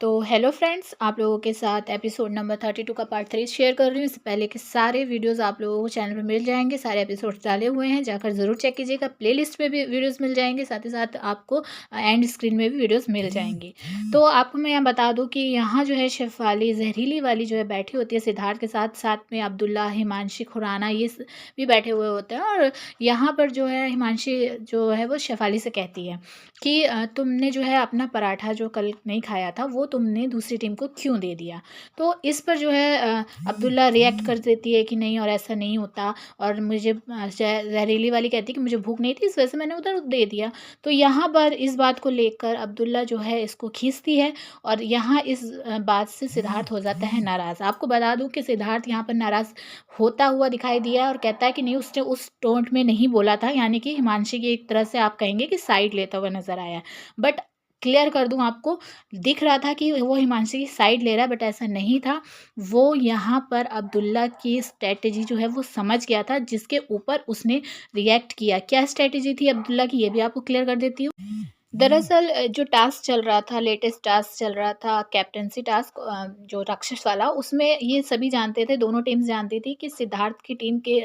तो hello friends, आप लोगों के साथ एपिसोड नंबर 32 का पार्ट 3 शेयर कर रही हूँ। इससे पहले के सारे वीडियोस आप लोगों को चैनल पे मिल जाएंगे। सारे एपिसोड्स डाले हुए हैं, जाकर ज़रूर चेक कीजिएगा। प्लेलिस्ट में भी वीडियोस मिल जाएंगे, साथ ही साथ आपको एंड स्क्रीन में भी वीडियोस मिल जाएंगी। तो आपको मैं यहाँ बता दूँ कि यहाँ जो है शेफाली जहरीली वाली जो है बैठी होती है सिद्धार्थ के साथ, साथ में अब्दुल्ला, हिमांशी, खुराना भी बैठे हुए होते हैं। और यहाँ पर जो है हिमांशी जो है वो शेफाली से कहती है कि तुमने जो है अपना पराठा जो कल नहीं खाया था वो तुमने दूसरी टीम को क्यों दे दिया। तो इस पर जो है अब्दुल्ला रिएक्ट कर देती है कि नहीं और ऐसा नहीं होता, और मुझे जहरीली वाली कहती है कि मुझे भूख नहीं थी, इस वजह से मैंने उधर दे दिया। तो यहाँ पर इस बात को लेकर अब्दुल्ला जो है इसको खींचती है, और यहाँ इस बात से सिद्धार्थ हो जाता है नाराज़। आपको बता दूं कि सिद्धार्थ यहाँ पर नाराज़ होता हुआ दिखाई दिया और कहता है कि नहीं, उसने उस टोन में नहीं बोला था, यानी कि हिमांशी की एक तरह से आप कहेंगे कि साइड लेता हुआ नजर आया। बट क्लियर कर दूं आपको, दिख रहा था कि वो हिमांशी की साइड ले रहा है, बट ऐसा नहीं था। वो यहाँ पर अब्दुल्ला की स्ट्रेटेजी जो है वो समझ गया था, जिसके ऊपर उसने रिएक्ट किया। क्या स्ट्रेटेजी थी अब्दुल्ला की, ये भी आपको क्लियर कर देती हूँ। दरअसल जो टास्क चल रहा था, लेटेस्ट टास्क चल रहा था, कैप्टेंसी टास्क, जो राक्षस वाला, उसमें ये सभी जानते थे, दोनों टीम्स जानती थी कि सिद्धार्थ की टीम के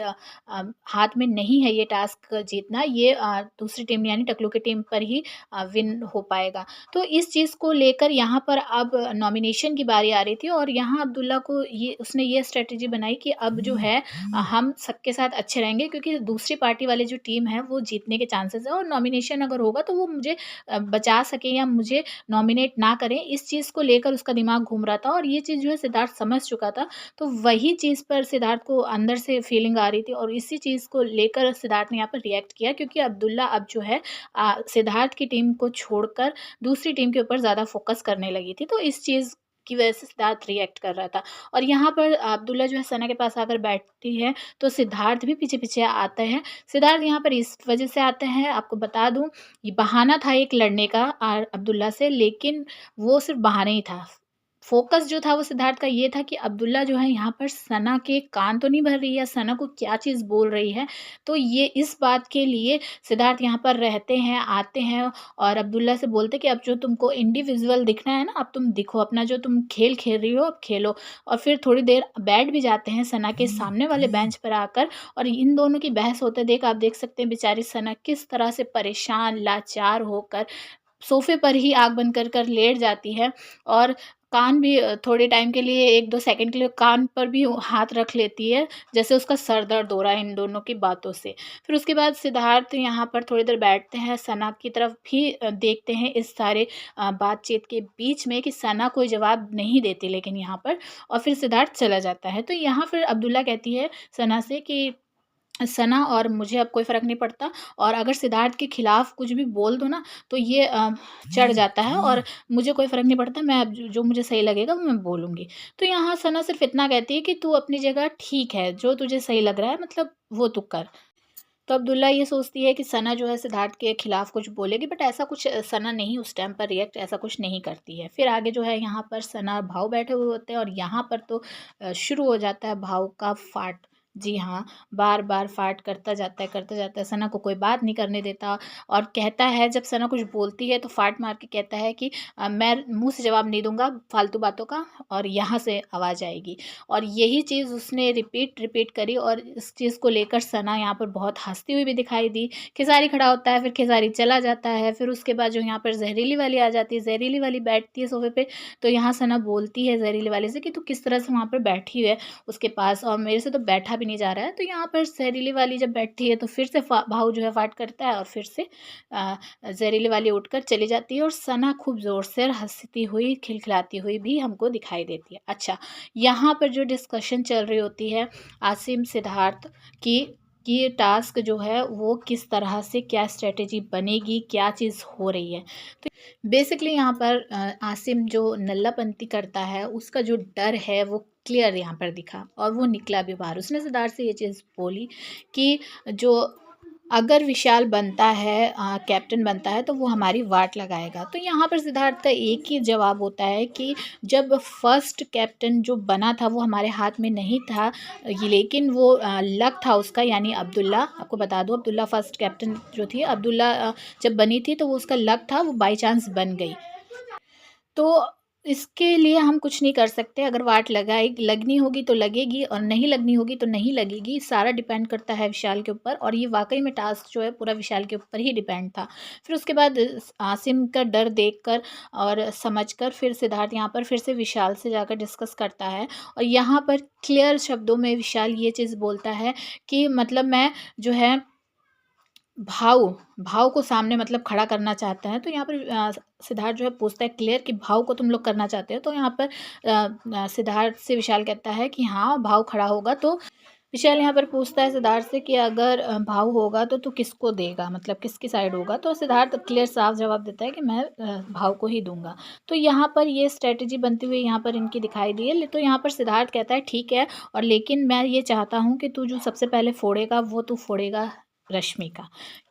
हाथ में नहीं है ये टास्क जीतना। ये दूसरी टीम यानी टकलू की टीम पर ही विन हो पाएगा। तो इस चीज़ को लेकर यहाँ पर अब नॉमिनेशन की बारी आ रही थी, और यहाँ अब्दुल्ला को उसने ये स्ट्रेटेजी बनाई कि अब जो है हम सबके साथ अच्छे रहेंगे, क्योंकि दूसरी पार्टी वाली जो टीम है वो जीतने के चांसेस है, और नॉमिनेशन अगर होगा तो वो मुझे बचा सकें या मुझे नॉमिनेट ना करें। इस चीज़ को लेकर उसका दिमाग घूम रहा था, और ये चीज़ जो है सिद्धार्थ समझ चुका था। तो वही चीज़ पर सिद्धार्थ को अंदर से फीलिंग आ रही थी, और इसी चीज़ को लेकर सिद्धार्थ ने यहाँ पर रिएक्ट किया, क्योंकि अब्दुल्ला अब जो है सिद्धार्थ की टीम को छोड़कर दूसरी टीम के ऊपर ज़्यादा फोकस करने लगी थी। तो इस चीज़ की वजह से सिद्धार्थ रिएक्ट कर रहा था। और यहाँ पर अब्दुल्ला जो है सना के पास आकर बैठती है, तो सिद्धार्थ भी पीछे पीछे आते हैं। सिद्धार्थ यहाँ पर इस वजह से आते हैं, आपको बता दूं, ये बहाना था एक लड़ने का अब्दुल्ला से, लेकिन वो सिर्फ बहाना ही था। फोकस जो था वो सिद्धार्थ का ये था कि अब्दुल्ला जो है यहाँ पर सना के कान तो नहीं भर रही है, सना को क्या चीज़ बोल रही है। तो ये इस बात के लिए सिद्धार्थ यहाँ पर रहते हैं, आते हैं, और अब्दुल्ला से बोलते कि अब जो तुमको इंडिविजुअल दिखना है ना, अब तुम दिखो, अपना जो तुम खेल खेल रही हो अब खेलो। और फिर थोड़ी देर बैठ भी जाते हैं सना के सामने वाले बेंच पर आकर, और इन दोनों की बहस होते देख आप देख सकते हैं बेचारी सना किस तरह से परेशान लाचार होकर सोफे पर ही आँख बंद कर कर लेट जाती है, और कान भी थोड़े टाइम के लिए 1-2 सेकंड के लिए कान पर भी हाथ रख लेती है, जैसे उसका सर दर्द हो रहा है इन दोनों की बातों से। फिर उसके बाद सिद्धार्थ यहाँ पर थोड़ी देर बैठते हैं, सना की तरफ भी देखते हैं इस सारे बातचीत के बीच में कि सना कोई जवाब नहीं देती लेकिन यहाँ पर, और फिर सिद्धार्थ चला जाता है। तो यहाँ फिर अब्दुल्ला कहती है सना से कि सना और मुझे अब कोई फ़र्क नहीं पड़ता, और अगर सिद्धार्थ के खिलाफ कुछ भी बोल दो ना तो ये चढ़ जाता है, और मुझे कोई फ़र्क नहीं पड़ता, मैं अब जो मुझे सही लगेगा वो मैं बोलूँगी। तो यहाँ सना सिर्फ़ इतना कहती है कि तू अपनी जगह ठीक है, जो तुझे सही लग रहा है मतलब वो तू कर। तो अब्दुल्ला ये सोचती है कि सना जो है सिद्धार्थ के खिलाफ कुछ बोलेगी, बट ऐसा कुछ सना नहीं उस टाइम पर रिएक्ट ऐसा कुछ नहीं करती है। फिर आगे जो है यहाँ पर सना और भाव बैठे हुए होते हैं, और यहाँ पर तो शुरू हो जाता है भाव का फाट। जी हाँ, बार बार फाट करता जाता है, सना को कोई बात नहीं करने देता, और कहता है जब सना कुछ बोलती है तो फाट मार के कहता है कि मैं मुंह से जवाब नहीं दूंगा फालतू बातों का, और यहाँ से आवाज़ आएगी। और यही चीज़ उसने रिपीट करी, और इस चीज़ को लेकर सना यहाँ पर बहुत हँसती हुई भी दिखाई दी। खेसारी खड़ा होता है, फिर खेसारी चला जाता है, फिर उसके बाद जो यहाँ पर जहरीली वाली आ जाती है, जहरीली वाली बैठती है सोफे पे। तो यहाँ सना बोलती है जहरीली वाले से कि तू किस तरह से वहाँ पर बैठी है उसके पास, और मेरे से तो बैठा भी नहीं जा रहा है। तो यहाँ पर जहरीली वाली जब बैठती है तो फिर से भाव जो है फाट करता है, और फिर से जहरीली वाली उठकर चली जाती है, और सना खूब ज़ोर से हँसती हुई खिलखिलाती हुई भी हमको दिखाई देती है। अच्छा, यहाँ पर जो डिस्कशन चल रही होती है आसिम सिद्धार्थ की कि ये टास्क जो है वो किस तरह से क्या स्ट्रेटेजी बनेगी, क्या चीज़ हो रही है। तो बेसिकली यहाँ पर आसिम जो नल्लापंती करता है उसका जो डर है वो क्लियर यहाँ पर दिखा, और वो निकला भी बाहर। उसने सिद्धार्थ से ये चीज़ बोली कि जो अगर विशाल बनता है कैप्टन बनता है तो वो हमारी वाट लगाएगा। तो यहाँ पर सिद्धार्थ का एक ही जवाब होता है कि जब फर्स्ट कैप्टन जो बना था वो हमारे हाथ में नहीं था, लेकिन वो लक था उसका, यानी अब्दुल्ला। आपको बता दूं अब्दुल्ला फर्स्ट कैप्टन जो थी, अब्दुल्ला जब बनी थी तो वो उसका लक था, वो बाई चांस बन गई। तो इसके लिए हम कुछ नहीं कर सकते। अगर वाट लगनी होगी तो लगेगी और नहीं लगनी होगी तो नहीं लगेगी। सारा डिपेंड करता है विशाल के ऊपर, और ये वाक़ई में टास्क जो है पूरा विशाल के ऊपर ही डिपेंड था। फिर उसके बाद आसिम का डर देखकर और समझकर फिर सिद्धार्थ यहाँ पर फिर से विशाल से जाकर डिस्कस करता है, और यहाँ पर क्लियर शब्दों में विशाल ये चीज़ बोलता है कि मतलब मैं जो है भाव भाव को सामने मतलब खड़ा करना चाहता है। तो यहाँ पर सिद्धार्थ जो है पूछता है क्लियर कि भाव को तुम लोग करना चाहते हो? तो यहाँ पर सिद्धार्थ से विशाल कहता है कि हाँ, भाव खड़ा होगा। तो विशाल यहाँ पर पूछता है सिद्धार्थ से कि अगर भाव होगा तो तू किसको देगा, मतलब किसकी साइड होगा? तो सिद्धार्थ क्लियर साफ जवाब देता है कि मैं भाव को ही दूंगा। तो यहाँ पर ये स्ट्रेटजी बनती हुई यहाँ पर इनकी दिखाई दी है। तो यहाँ पर सिद्धार्थ कहता है ठीक है, और लेकिन मैं ये चाहता हूँ कि तू जो सबसे पहले फोड़ेगा वो तू फोड़ेगा रश्मि का।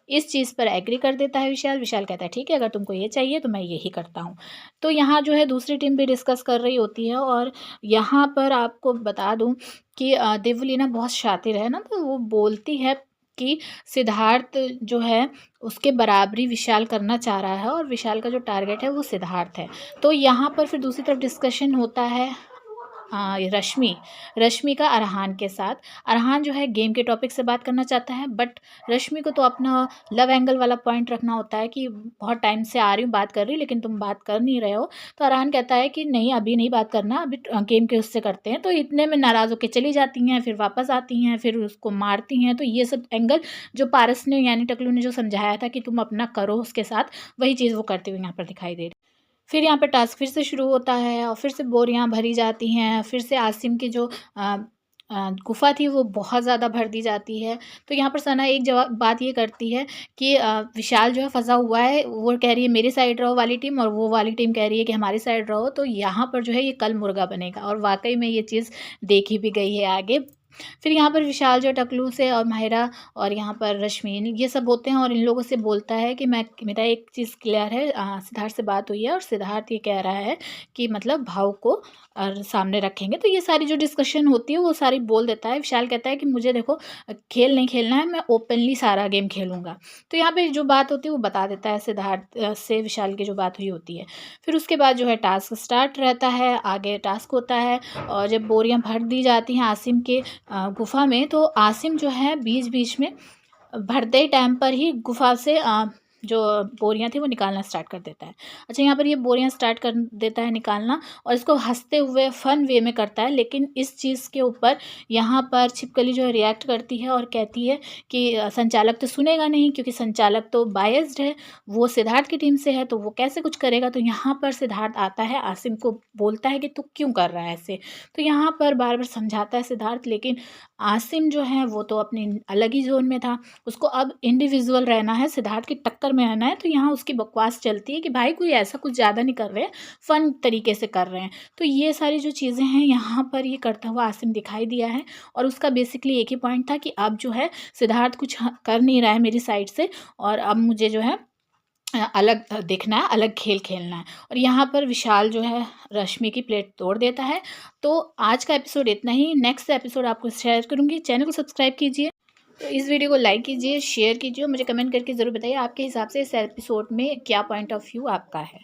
इस चीज़ पर एग्री कर देता है विशाल। विशाल कहता है ठीक है, अगर तुमको ये चाहिए तो मैं यही करता हूँ। तो यहाँ जो है दूसरी टीम भी डिस्कस कर रही होती है, और यहाँ पर आपको बता दूँ कि देवलीना बहुत शातिर है ना, तो वो बोलती है कि सिद्धार्थ जो है उसके बराबरी विशाल करना चाह रहा है, और विशाल का जो टारगेट है वो सिद्धार्थ है। तो यहाँ पर फिर दूसरी तरफ डिस्कशन होता है रश्मि का अरहान के साथ। अरहान जो है गेम के टॉपिक से बात करना चाहता है, बट रश्मि को तो अपना लव एंगल वाला पॉइंट रखना होता है कि बहुत टाइम से आ रही हूँ, बात कर रही, लेकिन तुम बात कर नहीं रहे हो। तो अरहान कहता है कि नहीं, अभी नहीं बात करना, अभी गेम के उससे करते हैं। तो इतने में नाराज़ होकर चली जाती हैं, फिर वापस आती हैं, फिर उसको मारती हैं। तो ये सब एंगल जो पारस ने यानी टकलू ने जो समझाया था कि तुम अपना करो उसके साथ, वही चीज़ वो करती हुई यहाँ पर दिखाई दे रही। फिर यहाँ पे टास्क फिर से शुरू होता है, और फिर से बोरियाँ भरी जाती हैं। फिर से आसिम की जो गुफ़ा थी वो बहुत ज़्यादा भर दी जाती है। तो यहाँ पर सना एक जवाब बात ये करती है कि विशाल जो है फँसा हुआ है। वो कह रही है मेरी साइड रहो वाली टीम, और वो वाली टीम कह रही है कि हमारी साइड रहो। तो यहाँ पर जो है ये कल मुर्गा बनेगा, और वाक़ई में ये चीज़ देखी भी गई है आगे। फिर यहाँ पर विशाल जो टकलू से और माहिरा और यहाँ पर रश्मि ये सब होते हैं, और इन लोगों से बोलता है कि मेरा एक चीज़ क्लियर है। सिद्धार्थ से बात हुई है, और सिद्धार्थ ये कह रहा है कि मतलब भाव को और सामने रखेंगे। तो ये सारी जो डिस्कशन होती है वो सारी बोल देता है। विशाल कहता है कि मुझे देखो खेल नहीं खेलना है, मैं ओपनली सारा गेम खेलूँगा। तो यहाँ पे जो बात होती है वो बता देता है सिद्धार्थ से विशाल की जो बात हुई होती है। फिर उसके बाद जो है टास्क स्टार्ट रहता है, आगे टास्क होता है, और जब बोरियाँ भर दी जाती हैं आसिम के गुफ़ा में, तो आसिम जो है बीच-बीच में भरते टाइम पर ही गुफ़ा से जो बोरियाँ थी वो निकालना स्टार्ट कर देता है। अच्छा, यहाँ पर ये बोरियाँ स्टार्ट कर देता है निकालना, और इसको हँसते हुए फ़न वे में करता है। लेकिन इस चीज़ के ऊपर यहाँ पर छिपकली जो है रिएक्ट करती है और कहती है कि संचालक तो सुनेगा नहीं, क्योंकि संचालक तो बायस्ड है, वो सिद्धार्थ की टीम से है, तो वो कैसे कुछ करेगा। तो यहाँ पर सिद्धार्थ आता है, आसिम को बोलता है कि तू क्यों कर रहा है ऐसे। तो यहाँ पर बार-बार समझाता है सिद्धार्थ, लेकिन आसिम जो है वो तो अपनी अलग ही ज़ोन में था। उसको अब इंडिविजुअल रहना है, सिद्धार्थ की टक्कर में रहना है। तो यहाँ उसकी बकवास चलती है कि भाई कोई ऐसा कुछ ज़्यादा नहीं कर रहे हैं, फ़न तरीके से कर रहे हैं। तो ये सारी जो चीज़ें हैं यहाँ पर ये करता हुआ आसिम दिखाई दिया है, और उसका बेसिकली एक ही पॉइंट था कि अब जो है सिद्धार्थ कुछ कर नहीं रहा है मेरी साइड से, और अब मुझे जो है अलग देखना है, अलग खेल खेलना है। और यहाँ पर विशाल जो है रश्मि की प्लेट तोड़ देता है। तो आज का एपिसोड इतना ही। नेक्स्ट एपिसोड आपको शेयर करूँगी। चैनल को सब्सक्राइब कीजिए, तो इस वीडियो को लाइक कीजिए, शेयर कीजिए, मुझे कमेंट करके ज़रूर बताइए आपके हिसाब से इस एपिसोड में क्या पॉइंट ऑफ व्यू आपका है।